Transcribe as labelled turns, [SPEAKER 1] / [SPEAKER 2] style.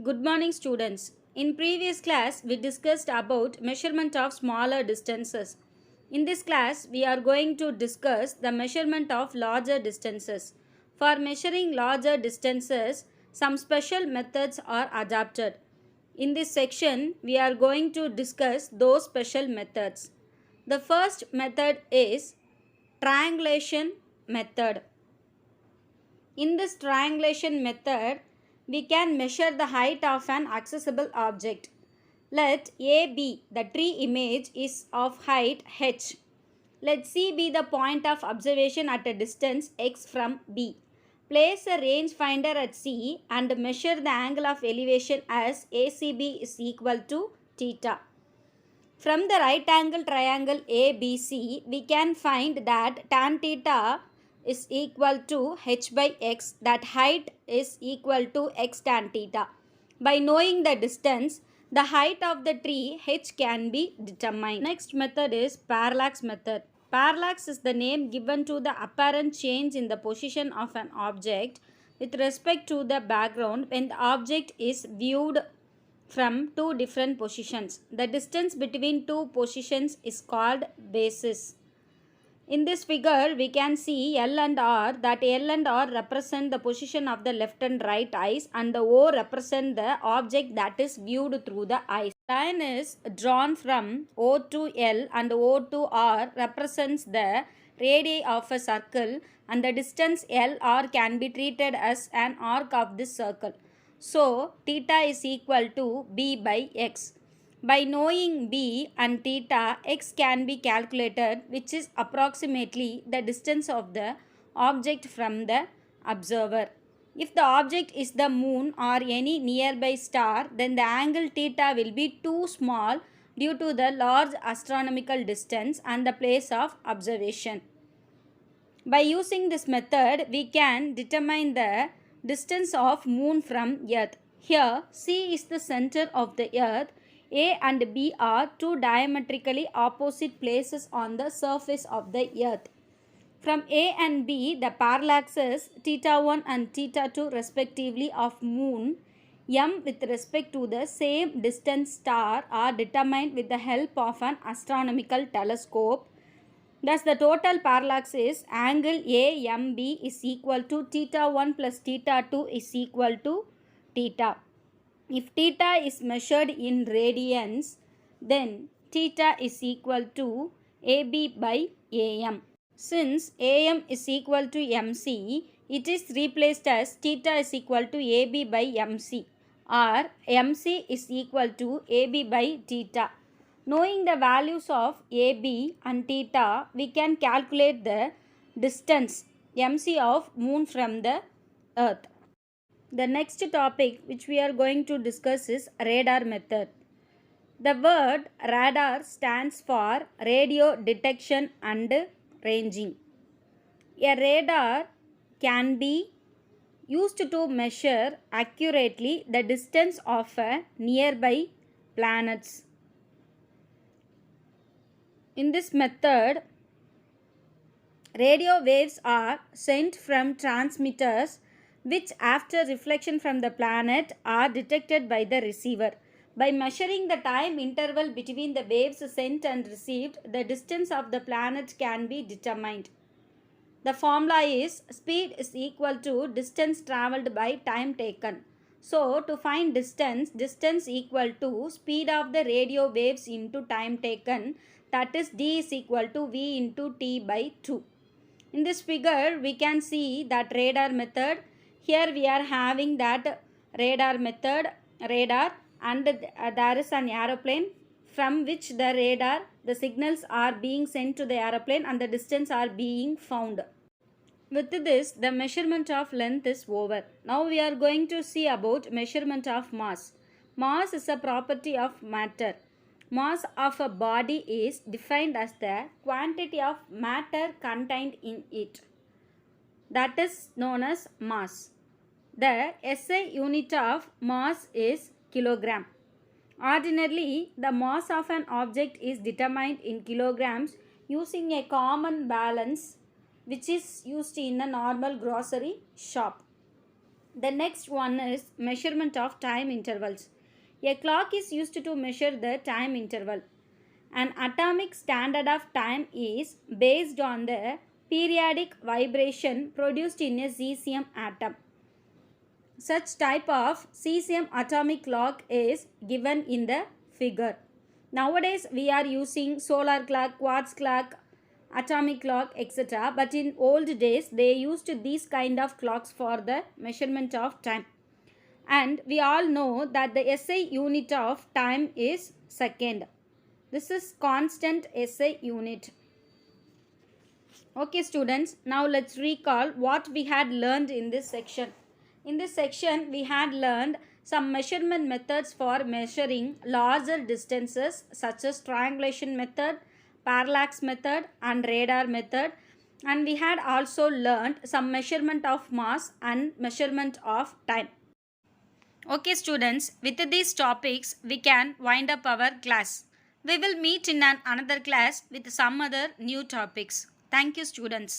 [SPEAKER 1] Good morning, students. In previous class, we discussed about measurement of smaller distances. In this class, we are going to discuss the measurement of larger distances. For measuring larger distances, some special methods are adopted. In this section, we are going to discuss those special methods. The first method is triangulation method. In this triangulation method, we can measure the height of an accessible object. Let AB, the tree image, is of height h. Let C be the point of observation at a distance x from B. Place a rangefinder at C and measure the angle of elevation as ACB is equal to theta. From the right angle triangle ABC, we can find that tan theta is equal to h by x, that height is equal to x tan theta. By knowing the distance, the height of the tree h can be determined. Next method is parallax method. Parallax is the name given to the apparent change in the position of an object with respect to the background when the object is viewed from two different positions. The distance between two positions is called basis. In this figure, we can see L and R, that L and R represent the position of the left and right eyes and the O represent the object that is viewed through the eyes. Line is drawn from O to L and O to R represents the radii of a circle, and the distance LR can be treated as an arc of this circle. So, theta is equal to B by X. By knowing B and theta, x can be calculated, which is approximately the distance of the object from the observer. If the object is the moon or any nearby star, then the angle theta will be too small due to the large astronomical distance and the place of observation. By using this method, we can determine the distance of moon from earth. Here, C is the center of the earth. A and B are two diametrically opposite places on the surface of the earth. From A and B, the parallaxes theta 1 and theta 2 respectively of moon M with respect to the same distant star are determined with the help of an astronomical telescope. Thus, the total parallax is angle AMB is equal to theta 1 plus theta 2 is equal to theta. If theta is measured in radians, then theta is equal to AB by AM. Since AM is equal to MC, it is replaced as theta is equal to AB by MC, or MC is equal to AB by theta. Knowing the values of AB and theta, we can calculate the distance MC of moon from the earth. The next topic which we are going to discuss is radar method. The word radar stands for radio detection and ranging. A radar can be used to measure accurately the distance of nearby planets. In this method, radio waves are sent from transmitters which after reflection from the planet are detected by the receiver. By measuring the time interval between the waves sent and received, the distance of the planet can be determined. The formula is speed is equal to distance travelled by time taken. So, to find distance equal to speed of the radio waves into time taken, that is d is equal to v into t by 2. In this figure, we can see that radar method. Here we are having that radar method, radar, and there is an aeroplane from which the signals are being sent to the aeroplane and the distance are being found. With this, the measurement of length is over. Now we are going to see about measurement of mass. Mass is a property of matter. Mass of a body is defined as the quantity of matter contained in it. That is known as mass. The SI unit of mass is kilogram. Ordinarily, the mass of an object is determined in kilograms using a common balance which is used in a normal grocery shop. The next one is measurement of time intervals. A clock is used to measure the time interval. An atomic standard of time is based on the periodic vibration produced in a cesium atom. Such type of cesium atomic clock is given in the figure. Nowadays we are using solar clock, quartz clock, atomic clock, etc. But in old days they used these kind of clocks for the measurement of time. And we all know that the SI unit of time is second. This is constant SI unit. Okay students, now let's recall what we had learned in this section. In this section, we had learned some measurement methods for measuring larger distances such as triangulation method, parallax method and radar method. And we had also learned some measurement of mass and measurement of time. Okay students, with these topics, we can wind up our class. We will meet in another class with some other new topics. Thank you students.